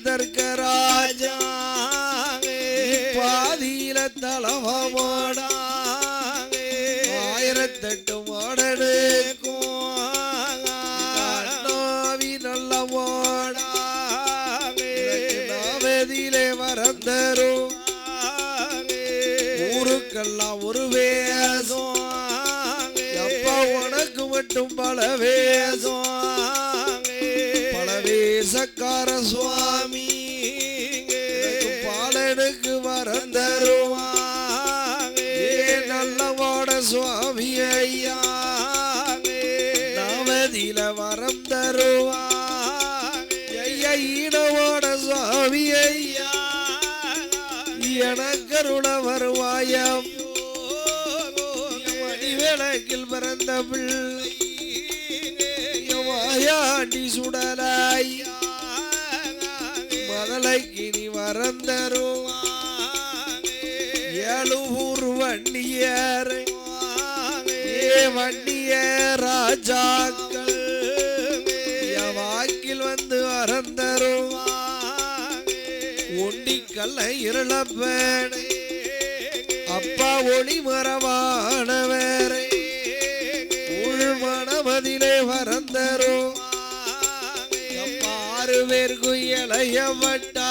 தர்க்கராஜா பாதியில தலவமோடா 1008 மாடனுக்கும் அண்ணாவி நல்ல மோடா நாவதிலே வரந்தரும் ஊருக்கெல்லாம் ஒரு வேசம் அப்பா உனக்கு மட்டும் பல வேசம் பலவேசக்கார சுவாமி பாலனுக்கு வரந்தருவா நல்லவாட சுவாமி ஐயா நாவதில வரம் தருவா ஐயா ஈனவோட சுவாமி ஐயா எனக்கருள வருவாயம் மணிவிளக்கில் பிறந்த பிள்ளை வாயாண்டி சுடலாய் மதலைக்கு நீ வரந்தருவா 7 ஊர் வண்டியர் வண்டிய ராஜாக்கள் வாக்கில் வந்து வரந்தருவா ஒண்டிக்கல்ல இருளப்பேடை அப்பா ஒளி மரவானவரே உள் மனமதிலே வரந்தரும் 6 பேருக்கு இளையப்பட்டா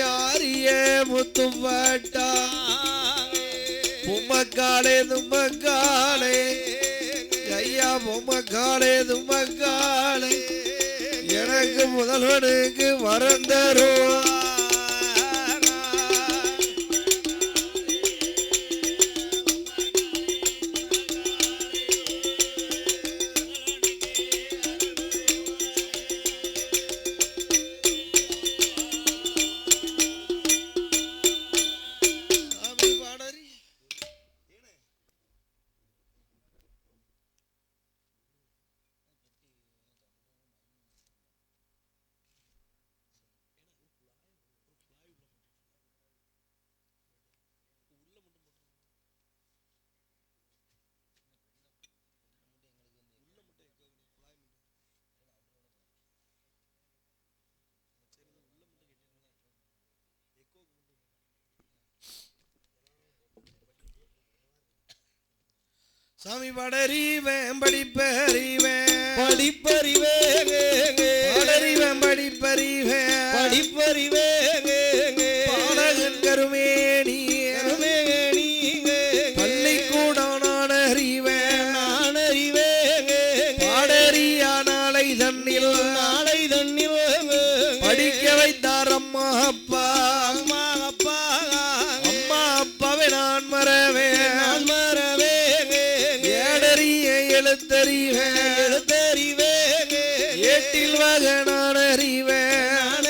யாரிய முத்துப்பட்டா பொம்மக்காலே தும்மக்காலே ஐயா பொம்மக்காலே தும்மக்காலே எனக்கு முதல்வனுக்கு வரந்தருவா சாமி படறிவேன் படிப்பறிவேன் படிப்பறிவேன் படறிவேன் படிப்பறிவேன் படிப்பறிவேன் பாலகன் கருமேனி கருமேனி பள்ளிக்கூடம் நான் அறிவேன் பாடறியா நாளை தண்ணில் படிக்க வைத்தார் அம்மா அப்பா அம்மா அப்பாவை நான் மறவேன் எழுத்தறிவேன் ஏட்டில் வக நான் அறிவேன்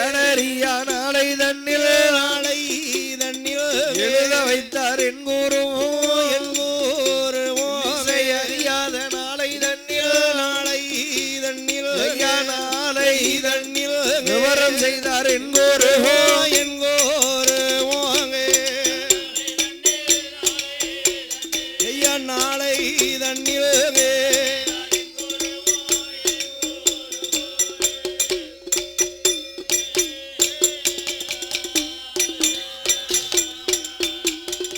ஏனறியா நாளை தண்ணில் எழுத வைத்தார் என் குருவோ அறியாத நாளை தண்ணில் விவரம் செய்தார் என் குருவோ நாளை தண்ணிலே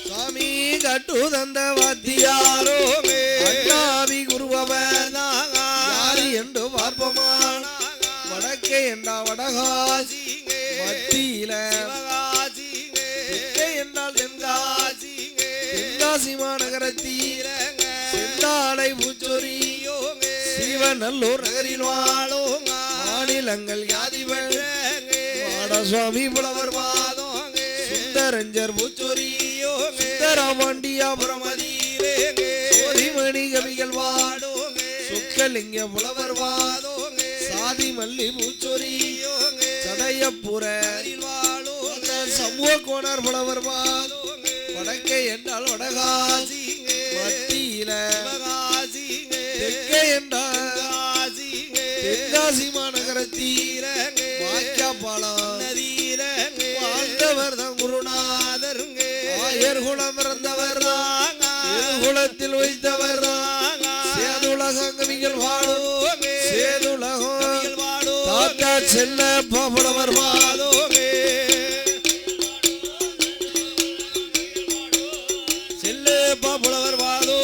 சாமி கட்டு தந்த வாத்தியாரோ அண்ணாவி குருவவர் யாரு என்று பார்ப்போமான வடக்கே என்றா வடகாசி மத்தியில என்றால் தென்காசி தென்காசி மாநகரத்தீர செந்தாளை பூச்சொரி சிவநல்லூர் நகரில் வாழும் மாநிலங்கள் யாதிவள் சுவாமி புலவர் வாதம் சுந்தரஞ்சர் பூச்சொரி சுந்தரமாண்டியாபுரம் மணி கவிகள் வாடும் சுக்கலிங்க புலவர் வாதம் சாதி மல்லி பூச்சொரி சடையப்புற சமூக கோணர் புலவர் வாதம் வடக்கே என்றால் வடகாசி மத்தியில தெற்கே என்றால் தென்காசி மாநகரத்தீர வாக்கியாபாலம் வாழ்ந்தவர் தான் குருநாதர் ஆயர் குலம் இறந்தவர் குலத்தில் வைத்தவர் சேதுலகம் கவிகள் வாழும் சேதுலகம் ஆத்தா செல்ல பாபுலவர் பாதோமே செல்ல பாபுலவர் பாதோ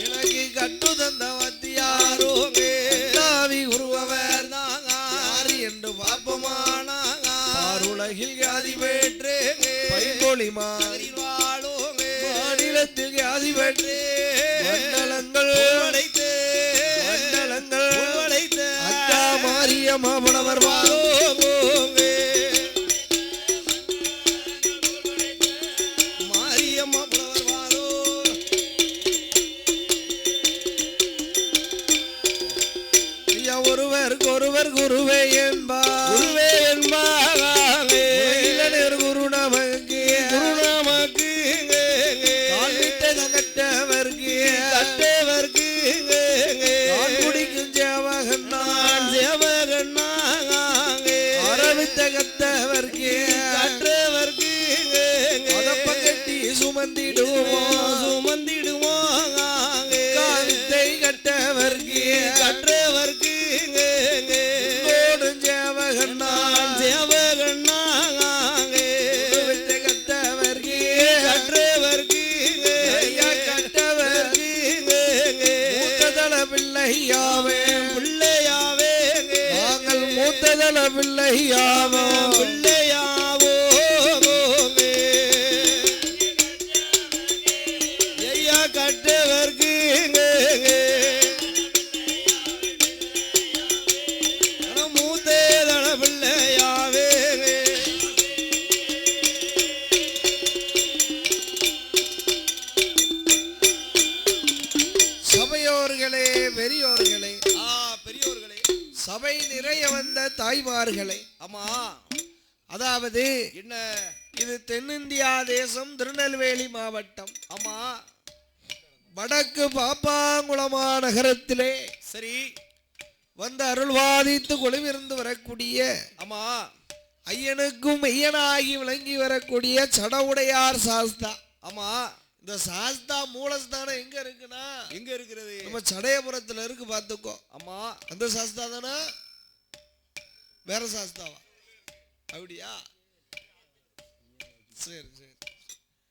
எனக்கு கட்டு தந்த வத்தியாரோங்கே தாவி உருவவர் தாங்க யாரு என்று பாப்பமானாங்க உலகில் வியாதி பெற்றே பைங்கொழி மாறில் வாழோங்க மாநிலத்தில் வியாதி பெற்றே மண்டலங்கள் வளைத்து மண்டலங்கள் வளைத்து அக்கா மாறிய மாபுலவர் வாழோங்க மாறிய மாபுலவர் வாழோ ஒருவருக்கு ஒருவர் குருவே என்பார் குருவே என்பார் குரு நமக்கு கட்டவர்க்கு கட்டவர்க்கு குடிக்கும் சேவகன்னான் சேவகன்னாங்க அரவித்த கத்தவர்க்கு கற்றவர்க்கு அதப்ப கட்டி சுமந்திடுவோம் சுமந்திடுவோம் காவித்தை கட்டவர்க்கு கற்றவர்க்கு சேவகன்னான் சேவகன்னாங்க கத்தவர்க்கு கற்றவர்க்கு கட்டவர்க்கு மூத்ததள பிள்ளையாவே பிள்ளையாவே நாங்கள் மூத்ததள பிள்ளையாவோ பிள்ளையாவோ ஐயா கட்டவர்க்கு மூத்ததள பிள்ளையாவே சபையோர்களே பெரியோர்களே பெரியோர்களே சபை நிறைய வந்த தாய்மார்களே ஆமா அதாவது என்ன இது தென்னிந்தியா தேசம் திருநெல்வேலி மாவட்டம் ஆமா வடக்கு பாப்பாங்குளமா நகரத்திலே சரி வந்து அருள்வாதித்து கொலுவிருந்து வரக்கூடிய ஆமா ஐயனுக்கும் மெய்யனாகி விளங்கி வரக்கூடிய சடவுடையார் சாஸ்தா ஆமா இந்த சாஸ்தா மூலஸ்தானம் எங்க இருக்குன்னா எங்க இருக்கிறது நம்ம சடையபுரத்துல இருக்கு பாத்துக்கோ ஆமா அந்த சாஸ்தா தானா வேற சாஸ்தாவா அப்படியா சரி சரி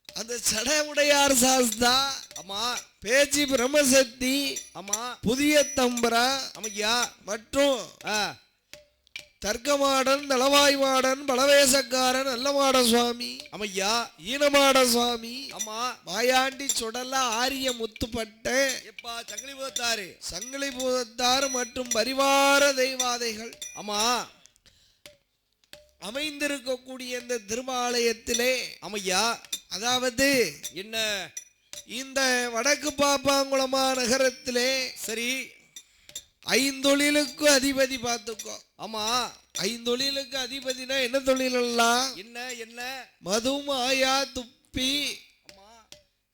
அந்த சடையமுடையார் சாஸ்தா ஆமா பேச்சி பிரம்மசக்தி ஆமா புதிய தம்பரா அமையா மற்றும் தர்க்கமாடன் நலவாய்மாடன் பலவேசக்காரன் நல்லமாட சுவாமி அமையா ஈனமாட சுவாமி ஆமா மாயாண்டி சுடல ஆரிய முத்துப்பட்ட எப்பா சங்கிலிபூதத்தாரு சங்கிலிபூதத்தார் மற்றும் பரிவார தெய்வாதைகள் ஆமா அமைந்திருக்கக்கூடிய இந்த திருமாலயத்திலே அமையா அதாவது என்ன இந்த வடக்கு பாப்பாங்குளமா நகரத்திலே சரி ஐந்தொழிலுக்கு அதிபதி பார்த்துக்கோ ஆமா ஐந்தொழிலுக்கு அதிபதினா என்ன தொழில் எல்லாம் என்ன என்ன மது மாயா துப்பி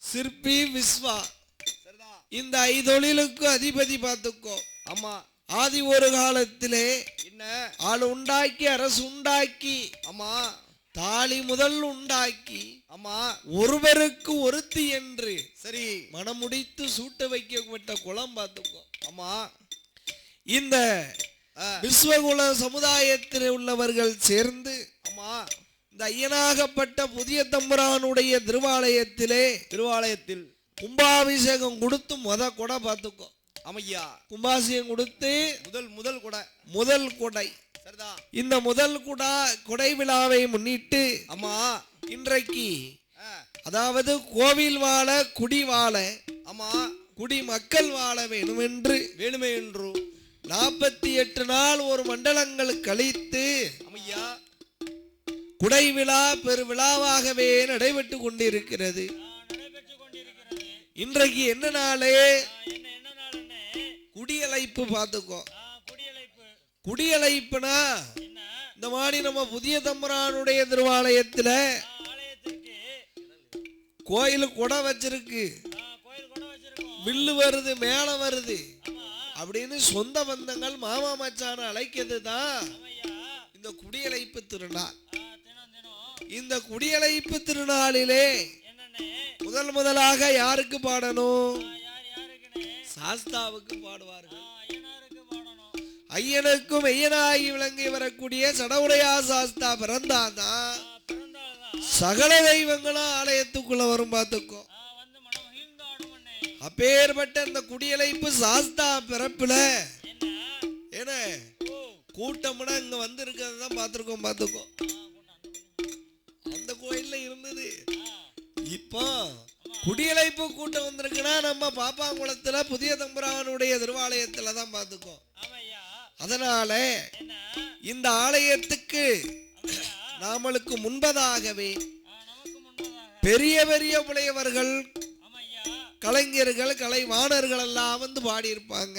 சிற்பி விஸ்வா இந்த ஐந்தொழிலுக்கு அதிபதி பார்த்துக்கோ ஆமா ஆதி ஒரு காலத்திலே என்ன ஆள் உண்டாக்கி அரசு உண்டாக்கி ஆமா தாலி முதல் உண்டாக்கி ஆமா ஒருவருக்கு ஒருத்தி என்று சரி மனமுடித்து சூட்ட வைக்கப்பட்ட குளம் பார்த்துக்கோ ஆமா இந்த விஸ்வகுல சமுதாயத்தில் உள்ளவர்கள் சேர்ந்து ஆமா இந்த ஐயனாகப்பட்ட புதிய தம்புரானுடைய திருவாலயத்தில் கும்பாபிஷேகம் கொடுத்து கொடை பார்த்துக்கோ அமையா கும்பாபிஷேகம் கொடுத்து முதல் கொடை சரிதான் இந்த முதல் கொடை விழாவை முன்னிட்டு ஆமா இன்றைக்கு அதாவது கோவில் வாழ குடி வாழ ஆமா குடி மக்கள் வாழ வேணுமே என்று 48 நாள் ஒரு மண்டலங்கள் கழித்து அமையா குடை விழா பெரு விழாவாகவே நடைபெற்று கொண்டிருக்கிறது. இன்றைக்கு என்ன நாளே குடியழைப்பு பார்த்துக்கோ. குடியழைப்புனா இந்த மாதிரி நம்ம புதிய தம்புரானுடைய திருவாலயத்துல கோயில் கொடை வச்சிருக்கு, வில்லு வருது மேல வருது அப்படின்னு சொந்த பந்தங்கள் மாமா மச்சான அழைக்கிறது தான் இந்த குடியழைப்பு திருநாள். இந்த குடியழைப்பு திருநாளிலே முதலாக யாருக்கு பாடணும்? சாஸ்தாவுக்கு பாடுவார்கள். ஐயனுக்கும் ஐயனாகி விளங்கி வரக்கூடிய சடவுடையா சாஸ்தா பிறந்தாதான் சகல தெய்வங்களும் ஆலயத்துக்குள்ள வரும். பார்த்துக்கோ, அப்பேற்பட்ட அந்த குடியலைப்பு சாஸ்தா பிறப்புல என்ன கூட்டம்னா இங்க வந்து இருக்கிறதான் பார்த்திருக்கோம். பார்த்துக்கோ, அந்த கோயில்ல இருந்தது. இப்போ குடியலைப்பு கூட்டம் வந்திருக்குன்னா நம்ம பாப்பாங்குளத்துல புதிய தம்புரானுடைய திருவாலயத்துல தான். பார்த்துக்கோ, அதனால இந்த ஆலயத்துக்கு நாமளுக்கு முன்பதாகவே பெரிய பெரிய புலையவர்கள், கலைஞர்கள், கலைவாணர்கள் எல்லாம் வந்து பாடியிருப்பாங்க.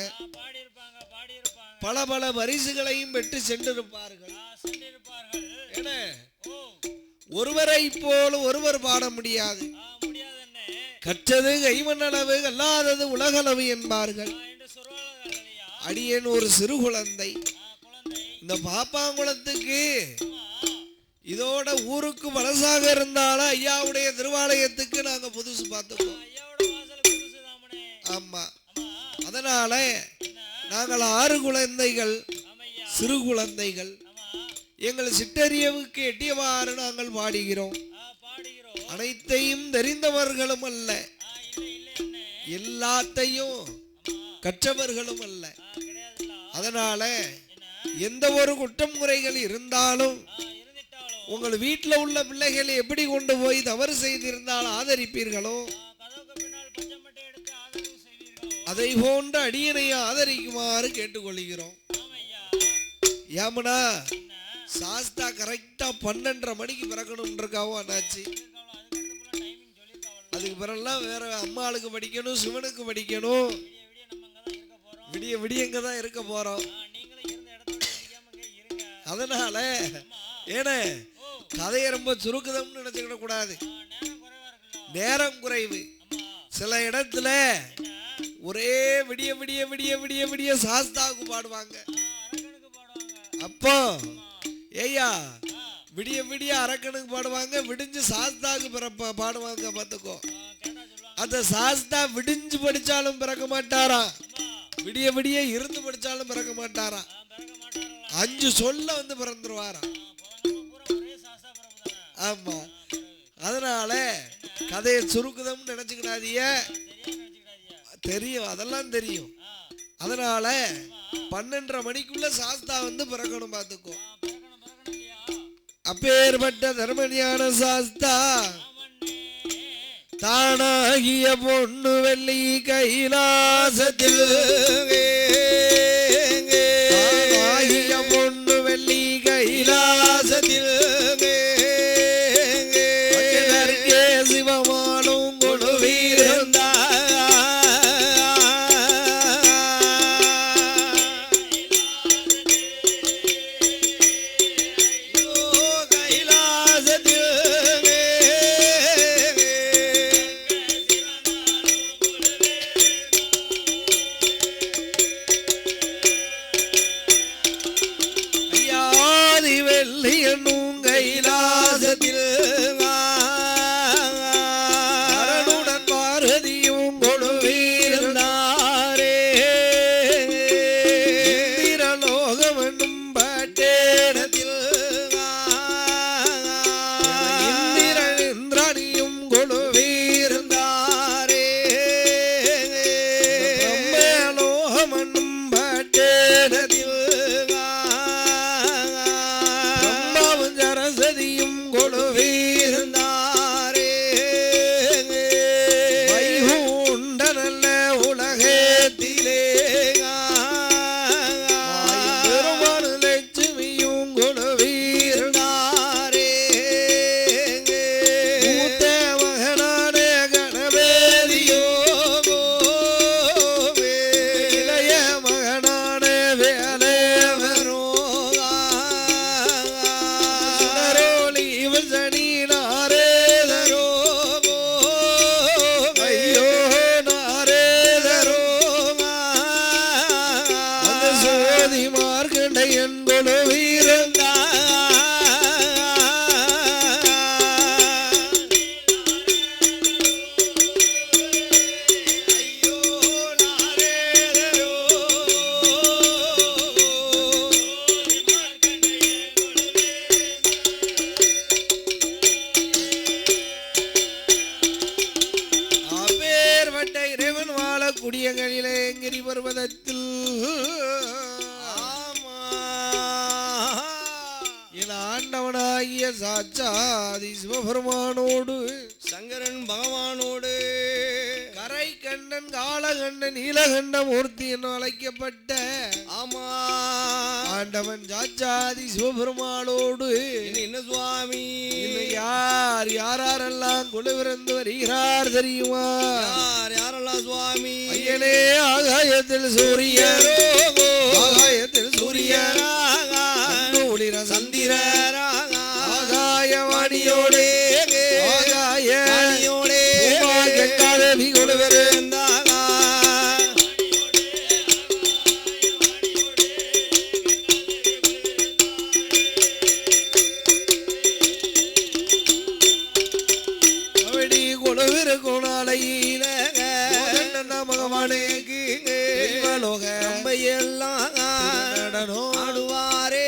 பல பல பரிசுகளையும் பெற்று சென்றிருப்பார்கள். என ஒருவரை போல ஒருவர் பாட முடியாது. கற்றது கைமண்ணளவு அல்லாதது உலகளவு என்பார்கள். அடியேன் ஒரு சிறு குழந்தை. இந்த பாப்பாங்குளத்துக்கு இதோட ஊருக்கு வலசாக இருந்தாலும் ஐயாவுடைய திருவாலயத்துக்கு நாங்க புதுசு பார்த்துக்கோம். ஆமா, அதனால நாங்கள் 6 குழந்தைகள், சிறு குழந்தைகள். எங்கள் சிற்றறிவுக்கு எட்டியவாறு நாங்கள் பாடுகிறோம். அனைத்தையும் தெரிந்தவர்களும் அல்ல, எல்லாத்தையும் கற்றவர்களும் அல்ல. அதனால எந்த ஒரு குற்றம் முறைகள் இருந்தாலும் உங்கள் வீட்டில் உள்ள பிள்ளைகளை எப்படி கொண்டு போய் தவறு செய்திருந்தால் ஆதரிப்பீர்களோ அதை போன்ற அடியனை ஆதரிக்குமாறு கேட்டுக்கொள்கிறோம். ஏமனா சாஸ்தா கரெக்டா 12:30 மணிக்கு பிறக்கணும்ன்றிருக்காவோ அண்ணாச்சி. அதுக்கு பிறகுலாம் வேற அம்மாளுக்கு படிக்கணும், சிவனுக்கு படிக்கணும். விடிய விடிய இங்க தான் இருக்க போறோம். அதனால ஏன கதையை ரொம்ப சுருக்குதம்னு நினைச்சுக்கிட கூடாது. நேரம் குறைவு. சில இடத்துல ஒரே விடிய விடிய விடிய விடிய விடிய சாஸ்தாவுக்கு பாடுவாங்க. அப்போ ஏய்யா விடிய விடிய அரக்கனுக்கு பாடுவாங்க, விடிஞ்சு சாஸ்தாவுக்கு பாடுவாங்க. பார்த்துக்கோ, அந்த சாஸ்தா விடிஞ்சு படிச்சாலும் பிறக்க மாட்டாராம், விடிய விடிய இருந்து படிச்சாலும் பிறக்க மாட்டாராம். 5 சொல்ல வந்து பிறந்துருவாராம். ஆமா, அதனால கதையை சுருக்குதம்னு நினைச்சுக்கிடாதீங்க. தெரியும், அதெல்லாம் தெரியும். அதனால 12:30 மணிக்குள்ள சாஸ்தா வந்து பிறக்கணும். பார்த்துக்கோ, அப்பேற்பட்ட தர்மஞான சாஸ்தா தானாகிய பொண்ணு வெள்ளி கைலாசத்தில், தானாகிய பொண்ணு வெள்ளி கைலாசத்தில் சிவமானும் கொழுவீர்ந்தா வெள்ளியனுங்க வரக்கூடிய கைலேங்கிரி பர்வதத்தில் ஆண்டவனாகிய சாட்சாதி சிவபெருமானோடு சங்கரன் பகவானோடு கரை கண்ணன் காலகண்டன் நீலகண்ட மூர்த்தி என அழைக்கப்பட்ட ஆமா ஆண்டவன் சாட்சாதி சிவபெருமானோடு என்ன சுவாமி யார் யாரெல்லாம் குழுவிருந்து வருகிறார் தெரியுமா? யாரெல்லாம் சுவாமி? ஐயனே ஆகாயத்தில் சூரியரோ ஆகாயத்தில் சூரியராக ஒளிர சந்திரராக ஆகாயவாணியோடு ஆகாயவாணியோடு கங்காதேவி குழுவிருந்தாக குழுவிருக்கும் நாளையில பகவானுக்கு எல்லாம் ஆடுவாரே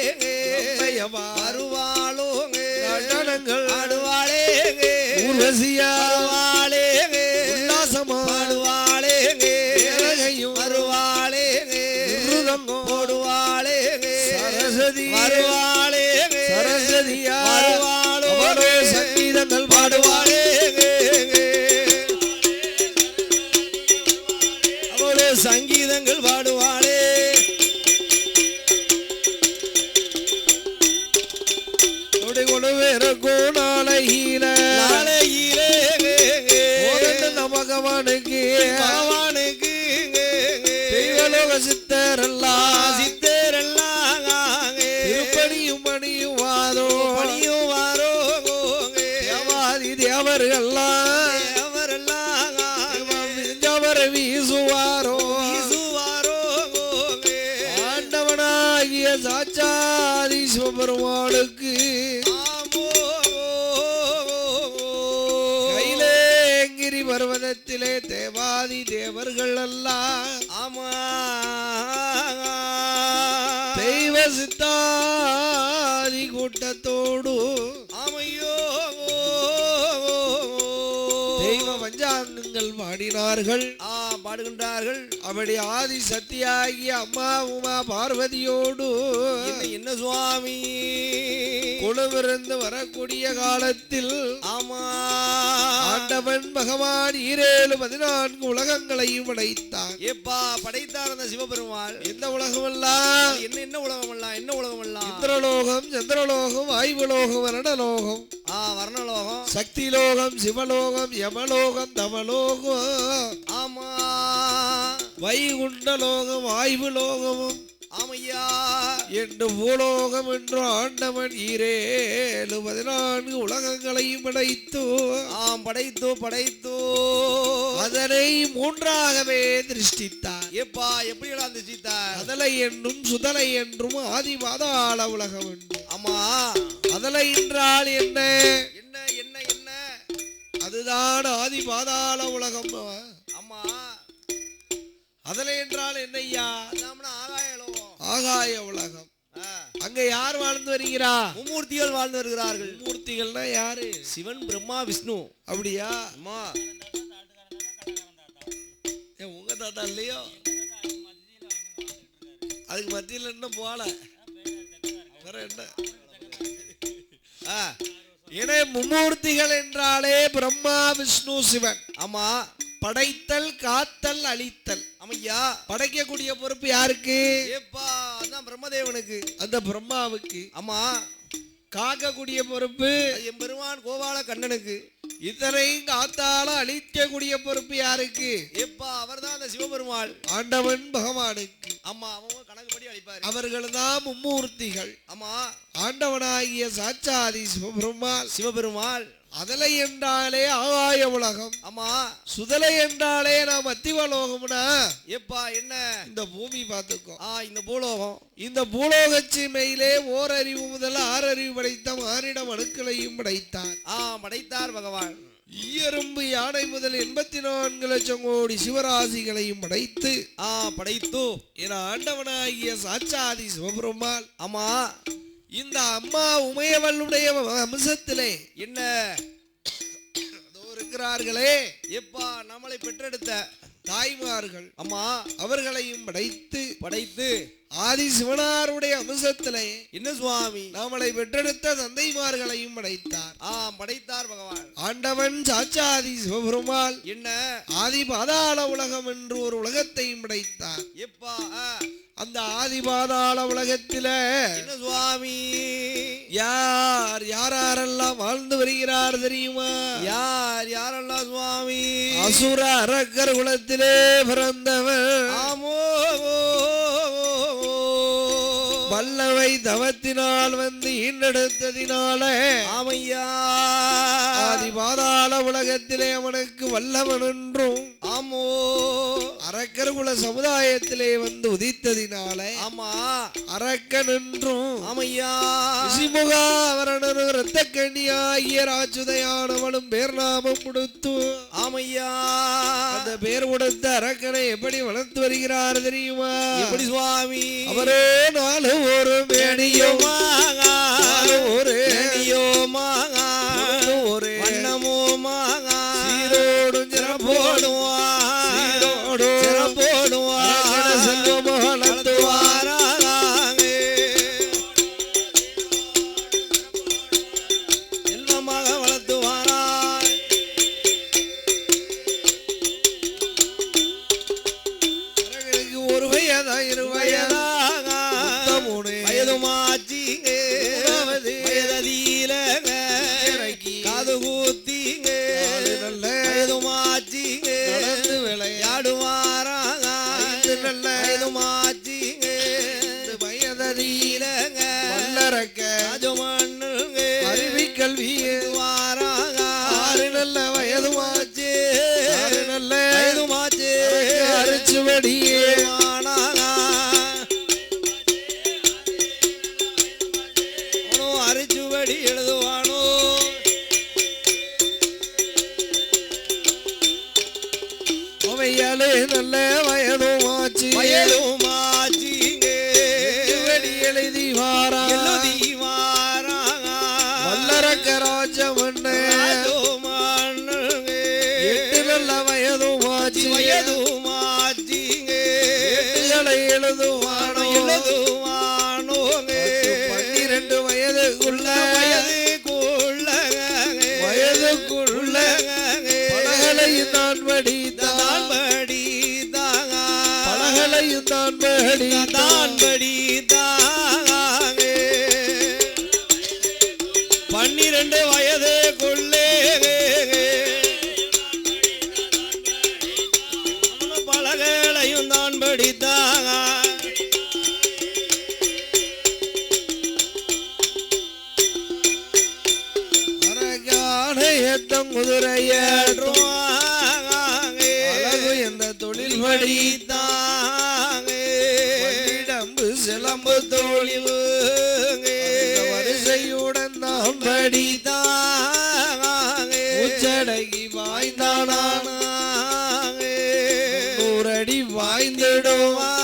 வருவாளோ நடனங்கள் ஆடுவாளே ஊர்வசியாடுவாளே உல்லாசமாடுவாளே வருவாளே போடுவாளே சரஸ்வதி வருவாளே சரஸ்வதியா வருவாளோ சங்கீதங்கள் பாடுவாளே சங்கீதங்கள் பாடுவாளே கொழுவிருக்கும் நாளையில பகவானுக்கு பகவானுக்கு தெய்வலோக சித்தரெல்லாம் திருப்பணியும் பணியும் வாரோ பணியும் வாரோ தேவாதி தேவர்கள்லாம் வீசுவாரோ ஆண்டவனாகிய சாட்சாதி சிவபெருமானுக்கு கைலேங்கிரி பர்வதத்திலே தேவாதி தேவர்கள் எல்லாம் ஆமா தெய்வ சித்தாதி கூட்டத்தோடு ஆமையோ தெய்வ பஞ்சாங்கங்கள் பாடினார்கள் பாடுகின்றார்கள். அப்படி ஆதி சத்தியாகிய அம்மா உமா பார்வதியோடு என்ன சுவாமி குழுவிருந்து வரக்கூடிய காலத்தில் ஆமா ஆண்டவன் பகவான் 14 உலகங்களையும் படைத்தான். எப்பா படைத்தார் அந்த சிவபெருமாள்? எந்த உலகமெல்லாம்? என்ன உலகமெல்லாம்? என்ன உலகமெல்லாம்? இந்திரலோகம், சந்திரலோகம், வாயுலோகம், வரணலோகம், வர்ணலோகம், சக்தி லோகம், சிவலோகம், யமலோகம், தமலோகம், ஆமா வைகுண்டலோகம், வாயுலோகமும் ஆமையா என்று பூலோகம் என்று ஆண்டவன் 14 உலகங்களையும் படைத்து படைத்தோ அதனை 3ஆகவே திருஷ்டித்தார். எப்பா எப்படி திருஷ்டித்தார்? அதலை என்றும் சுதலை என்றும் ஆதி பாதாள உலகம் என்று. ஆமா அதலை என்றால் என்ன? என்ன என்ன என்ன? அதுதான் ஆதி பாதாள உலகம். ஆமா அதலை என்றால் என்னையா? ஆகாய ஆகாய உலகம். அங்க யார் வாழ்ந்து வருகிறா? மும்மூர்த்திகள் வாழ்ந்து வருகிறார்கள். மும்மூர்த்திகள்னா யாரு? சிவன், பிரம்மா, விஷ்ணு. அப்படியா? அம்மா உங்க தாத்தா இல்லையோ? அதுக்கு மத்தியில் என்ன போல வேற என்ன? ஏன்னா மும்மூர்த்திகள் என்றாலே பிரம்மா, விஷ்ணு, சிவன். ஆமா படைத்தல், காத்தல், அழித்தல். அமையா படைக்கக்கூடிய பொறுப்பு யாருக்கு? ஏப்பா அதான் பிரம்மதேவனுக்கு, அந்த பிரம்மாவுக்கு. ஆமா காக்கக்கூடிய பொறுப்பு எம்பெருமான் கோபால கண்ணனுக்கு. இத்தனையும் காத்தால அழிக்கக்கூடிய பொறுப்பு யாருக்கு? எப்பா அவர்தான் அந்த சிவபெருமாள், ஆண்டவன் பகவானுக்கு. ஆமா அவங்க கணக்குப்படி அழிப்பாரு. அவர்கள் தான் மும்மூர்த்திகள். ஆமா ஆண்டவனாகிய சாட்சாதி சிவபெருமாள். அதலை என்றாலே ஆகாய உலகம். ஆமா சுதலை என்றாலே நாம் அத்திவலோகம்னா எப்பா என்ன? இந்த பூமி பார்த்துக்கோ. இந்த பூலோகம். இந்த பூலோக சீமையிலே ஓரறிவு முதல் 6 அறிவு படைத்த மானிட மனுக்களையும் படைத்தார். படைத்தார் பகவான். ஈயரும்பு யானை முதல் 84 லட்சம் கோடி சிவராசிகளையும் படைத்து என ஆண்டவனாகிய சாட்சாதி சிவபெருமாள். ஆமா இந்த அம்மா உமையவளுடைய அம்சத்திலே என்ன இருக்கிறார்களே எப்பா நம்மளை பெற்றெடுத்த தாய்மார்கள் அம்மா அவர்களையும் படைத்து ஆதி சிவனாருடைய அம்சத்திலே என்ன சுவாமி நம்மளை பெற்றெடுத்த தந்தைமார்களையும் படைத்தார். படைத்தார் பகவான். ஆண்டவன் சாச்சாதி சிவபெருமாள் என்ன ஆதி பாதாள உலகம் என்று ஒரு உலகத்தையும் படைத்தார். எப்பா அந்த ஆதி பாதாள உலகத்தில என்ன சுவாமி யாரெல்லாம் வாழ்ந்து வருகிறார் தெரியுமா? யாரெல்லாம் சுவாமி? அசுர அரக்கர் குலத்திலே பிறந்தவர். ஆமோ வல்லவை தவத்தினால் வந்து ஈண்டெடுத்ததினால ஆமையா ஆதி பாதாள உலகத்திலே அவனுக்கு வல்லவன் என்றும் ஆமோ அரக்கர் குல சமுதாயத்திலே வந்து உதித்ததினால ஆமா அரக்கன் என்றும் ஆமையா சிமுகாவரணனு இரத்த கண்ணியாகிய ராஜுதையானவனும் பேர் நாமம் கொடுத்து ஆமையா அந்த பேர் கொடுத்த அரக்கனை எப்படி வளர்த்து வருகிறார் தெரியுமா? எப்படி சுவாமி? அவரே நாலு ஒரு மேனியோமா ஒரு மேனியோமாங்க ஒரு வண்ணமோமாங்க சீரோடும் சிறப்போடுவா சிறப்போடுவா செல்வமாக வளர்த்துவாரா. ஒரு வயதா இரு வயதா வயதுமாச்சிங்க வயதீல காது கூத்திங்க வயதுமாச்சிங்க விளையாடுவாராங்க வயதுமாச்சிங்க வயதீலங்க வல்லரக்க ராஜமண்ணுங்க அறிவி கல்வி வாராங்க ஆறு நல்ல வயதுமாச்சு ஆறு நல்ல வயதுமாச்சு அரிச்சுவடியே அரிச்சுவடி எழுதுவானோ அவையாலே நல்ல வயதுமாச்சு வயதுமாச்சிங்க எழுதி வாரா வல்லரக்க ராஜமண்ண எட்டு நல்ல வயதுமாச்சு வயதுமாச்சிங்க எழுதுவானோ எழுதுவானோங்க 12 வயதுக்குள்ள வயதுக்குள்ள பலகளையும் தான் படித்தான் பலகளையும் தான் படித்தாங்க 12 வயதுக்குள்ளே பலகளையும் தான் படித்தாங்க. குதிரையேற்றும் அழகு எந்த தொழில் படித்தாங்க இடம்பு சிலம்பு தொழில் வரிசையுடன் நாம் படித்தாங்க உச்சடகி வாய்ந்தானாங்க 100 அடி வாய்ந்திடுவான்